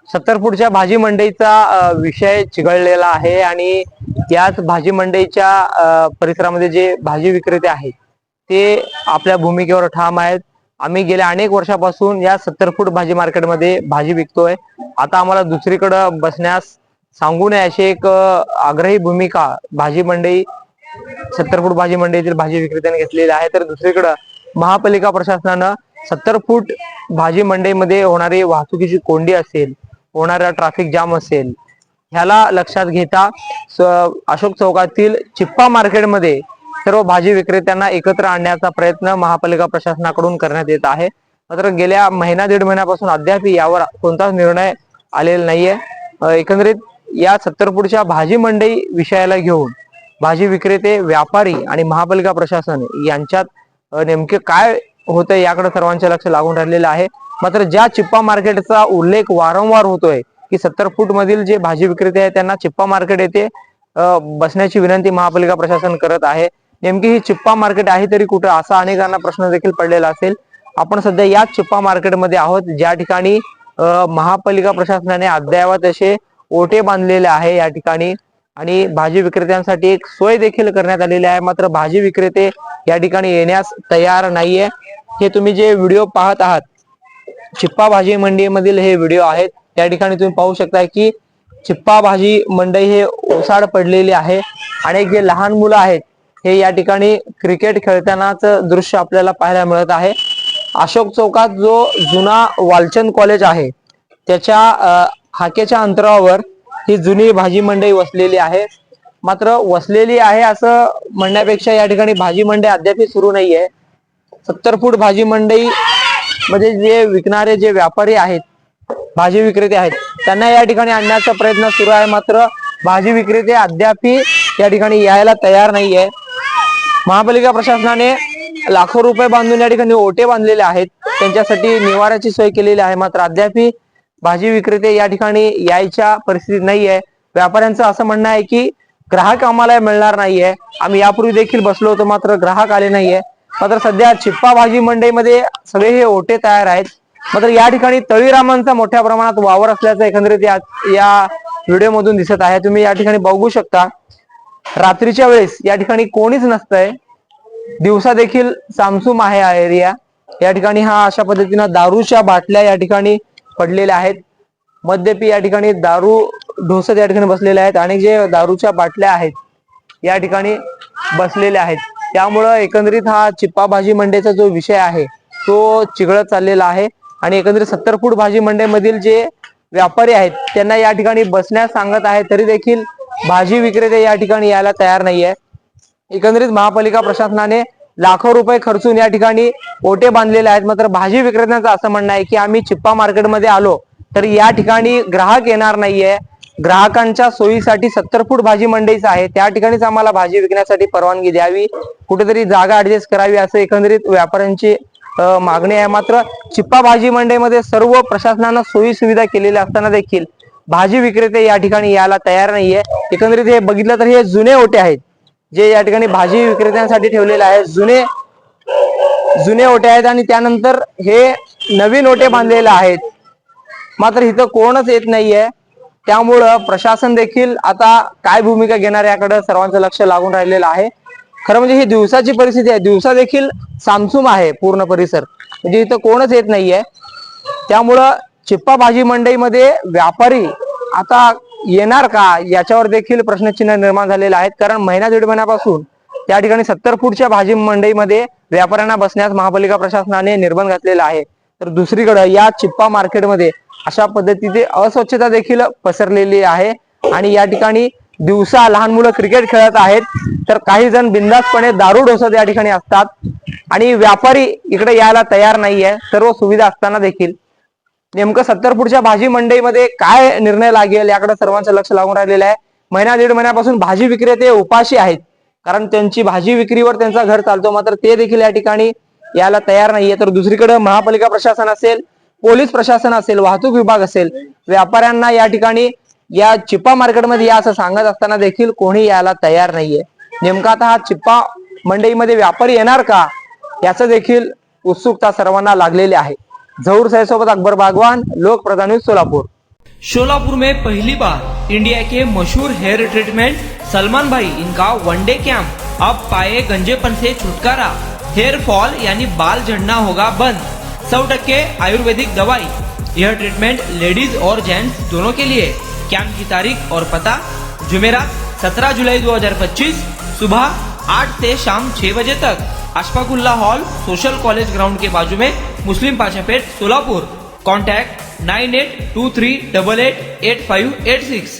70 फूटच्या भाजी मंडईचा विषय चिघळलेला आहे आणि याच भाजी मंडईच्या परिसरामध्ये जे भाजी विक्रेते आहेत ते आपल्या भूमिकेवर ठाम आहेत। आम्ही गेल्या अनेक वर्षापासून या 70 फूट भाजी मार्केटमध्ये भाजी विकतोय। आता आम्हाला दुसरीकडे बसण्यास सांगू नये अशी एक आग्रही भूमिका भाजी मंडई 70 फूट भाजी मंडईतील भाजी विक्रेत्यांनी घेतलेली आहे। तर दुसरीकडे महापालिका प्रशासनानं 70 फूट भाजी मंडईमध्ये होणारी वाहतुकीची कोंडी असेल, होणारा ट्रॅफिक जाम असेल, ह्याला लक्षात घेता अशोक चौकातील चिप्पा मार्केटमध्ये सर्व भाजी विक्रेत्यांना एकत्र आणण्याचा प्रयत्न महापालिका प्रशासनाकडून करण्यात येत आहे। मात्र गेल्या दीड महिन्यापासून अद्याप यावर कोणताच निर्णय आलेला नाहीये। एकंदरीत या 70 फूटच्या भाजी मंडई विषयाला घेऊन भाजी विक्रेते, व्यापारी आणि महापालिका प्रशासन यांच्यात नेमके काय होतंय याकडे सर्वांचे लक्ष लागून राहिलेलं आहे। मात्र ज्या चिप्पा मार्केटचा उल्लेख वारंवार होतोय की 70 फूट मधील जे भाजी विक्रेते आहेत त्यांना चिप्पा मार्केट येथे बसण्याची विनंती महापालिका प्रशासन करत आहे। नेमकी ही चिप्पा मार्केट आहे तरी कुठं, असा अनेकांना प्रश्न देखील पडलेला असेल। आपण सध्या याच चिप्पा मार्केटमध्ये आहोत, ज्या ठिकाणी महापालिका प्रशासनाने अद्ययावत असे ओटे बांधलेले आहे या ठिकाणी आणि भाजी विक्रेत्यांसाठी एक सोय देखील करण्यात आलेली आहे। मात्र भाजी विक्रेते या ठिकाणी येण्यास तयार नाहीये। हे तुम्ही जे व्हिडिओ पाहत आहात चिप्पा भाजी मंडी मधील हे व्हिडिओ आहेत। त्या ठिकाणी तुम्ही पाहू शकता की चिप्पा भाजी मंडई हे ओसाड पडलेली आहे आणि जे लहान मुलं आहेत हे या ठिकाणी क्रिकेट खेळतानाच दृश्य आपल्याला पाहायला मिळत आहे। अशोक चौकात जो जुना वालचंद कॉलेज आहे त्याच्या हाकेच्या अंतरावर ही जुनी भाजी मंडई वसलेली आहे। मात्र वसलेली आहे असं म्हणण्यापेक्षा या ठिकाणी भाजी मंडई अद्याप सुरू नाहीये। 70 फूट भाजी मंडई मध्ये जे विकणारे जे व्यापारी आहेत, भाजी विक्रेते आहेत, त्यांना या ठिकाणी आणण्याचा प्रयत्न सुरू आहे। मात्र भाजी विक्रेते अद्याप या ठिकाणी यायला तयार नाहीये। महापालिका प्रशासनाने लाखो रुपये बांधून या ठिकाणी ओटे बांधलेले आहेत, त्यांच्यासाठी निवाऱ्याची सोय केलेली आहे। मात्र अद्याप भाजी विक्रेते या ठिकाणी यायच्या परिस्थितीत नाहीये। व्यापाऱ्यांचं असं म्हणणं आहे की ग्राहक आम्हाला मिळणार नाहीये, आम्ही यापूर्वी देखील बसलो होतो मात्र ग्राहक आले नाहीये। मात्र सध्या चिप्पा भाजी मंडईमध्ये सगळे हे ओटे तयार आहेत। मात्र या ठिकाणी तळीरामांचा मोठ्या प्रमाणात वावर असल्याचं एकंदरीत या व्हिडिओ मधून दिसत आहे। तुम्ही या ठिकाणी बघू शकता रात्रीच्या वेळेस या ठिकाणी कोणीच नसतंय, दिवसा देखील सामसूम आहे हा एरिया। या ठिकाणी हा अशा पद्धतीने दारूच्या बाटल्या या ठिकाणी पडलेल्या आहेत। मद्यपी या ठिकाणी दारू ढोसत या ठिकाणी बसलेले आहेत आणि जे दारूच्या बाटल्या आहेत या ठिकाणी बसलेल्या आहेत। त्यामुळं एकंदरीत हा चिप्पा भाजी मंडईचा जो विषय आहे तो चिघळत चाललेला आहे आणि एकंदरीत 70 फूट भाजी मंडईमधील जे व्यापारी आहेत त्यांना या ठिकाणी बसण्यास सांगत आहे तरी देखील भाजी विक्रेते या ठिकाणी यायला तयार नाहीये। एकंदरीत महापालिका प्रशासनाने लाखो रुपये खर्चून या ठिकाणी ओटे बांधलेले आहेत। मात्र भाजी विक्रेत्यांचं असं म्हणणं आहे की आम्ही चिप्पा मार्केटमध्ये आलो तर या ठिकाणी ग्राहक येणार नाहीये, ग्राहकांच्या सोयीसाठी 70 फूट भाजी मंडईच आहे, त्या ठिकाणीच आम्हाला भाजी विकण्यासाठी परवानगी द्यावी, कुठेतरी जागा ऍडजस्ट करावी असं एकंदरीत व्यापाऱ्यांची मागणी आहे। मात्र चिप्पा भाजी मंडईमध्ये सर्व प्रशासनानं सोयी सुविधा केलेल्या असताना देखील भाजी विक्रेते या ठिकाणी यायला तयार नाहीये। एकंदरीत हे बघितलं तर हे जुने ओटे आहेत जे या ठिकाणी भाजी विक्रेत्यांसाठी ठेवलेले आहेत, जुने ओटे आहेत आणि त्यानंतर हे नवीन ओटे बांधलेले आहेत। मात्र इथं कोणच येत नाहीये, त्यामुळं प्रशासन देखील आता काय भूमिका घेणार याकडे सर्वांचं लक्ष लागून राहिलेलं आहे। खरं म्हणजे ही दिवसाची परिस्थिती आहे, दिवसा देखील सामसूम आहे पूर्ण परिसर, म्हणजे इथं कोणच येत नाहीये। त्यामुळं चिप्पा भाजी मंडईमध्ये व्यापारी आता येणार का याच्यावर देखील प्रश्नचिन्ह निर्माण झालेले आहेत। कारण दीड महिन्यापासून त्या ठिकाणी 70 फूटच्या भाजी मंडईमध्ये व्यापाऱ्यांना बसण्यास महापालिका प्रशासनाने निर्बंध घातलेला आहे। तर दुसरीकडे या चिप्पा मार्केटमध्ये अशा पद्धतीचे अस्वच्छता देखील पसरलेली आहे आणि या ठिकाणी दिवसा लहान मुलं क्रिकेट खेळत आहेत तर काही जण बिंदासपणे दारू ढोसत या ठिकाणी असतात आणि व्यापारी इकडे यायला तयार नाहीये सर्व सुविधा असताना देखील। नेमकं 70 फूटच्या भाजी मंडईमध्ये काय निर्णय लागेल याकडे सर्वांचं लक्ष लागून राहिलेलं आहे। दीड महिन्यापासून भाजी विक्रेते उपाशी आहेत, कारण त्यांची भाजी विक्रीवर त्यांचा घर चालतो, मात्र ते देखील या ठिकाणी यायला तयार नाहीये। तर दुसरीकडे महापालिका प्रशासन असेल, पोलीस प्रशासन असेल, वाहतूक विभाग असेल, व्यापाऱ्यांना या ठिकाणी या चिप्पा मार्केटमध्ये या असं सांगत असताना देखील कोणी यायला तयार नाहीये। नेमका आता हा चिप्पा मंडईमध्ये व्यापारी येणार का याचं देखील उत्सुकता सर्वांना लागलेली आहे। झहूर साहेब सोबत अकबर बागवान, लोकप्रधान न्यूज, सोलापूर। शोलापुर में पहली बार इंडिया के मशहूर हेयर ट्रीटमेंट सलमान भाई इनका वनडे कैंप। अब पाए गंजेपन से छुटकारा, हेयर फॉल यानी बाल झड़ना होगा बंद, 100% आयुर्वेदिक दवाई। यह ट्रीटमेंट लेडीज और जेंट्स दोनों के लिए। कैंप की तारीख और पता जुमेरात 17 जुलाई 2025 सुबह 8 से शाम 6 बजे तक, Ashfaqulla hall, social college ground के बाजू में, मुस्लिम पाशापेट, सोलापुर। कॉन्टैक्ट 9823888586।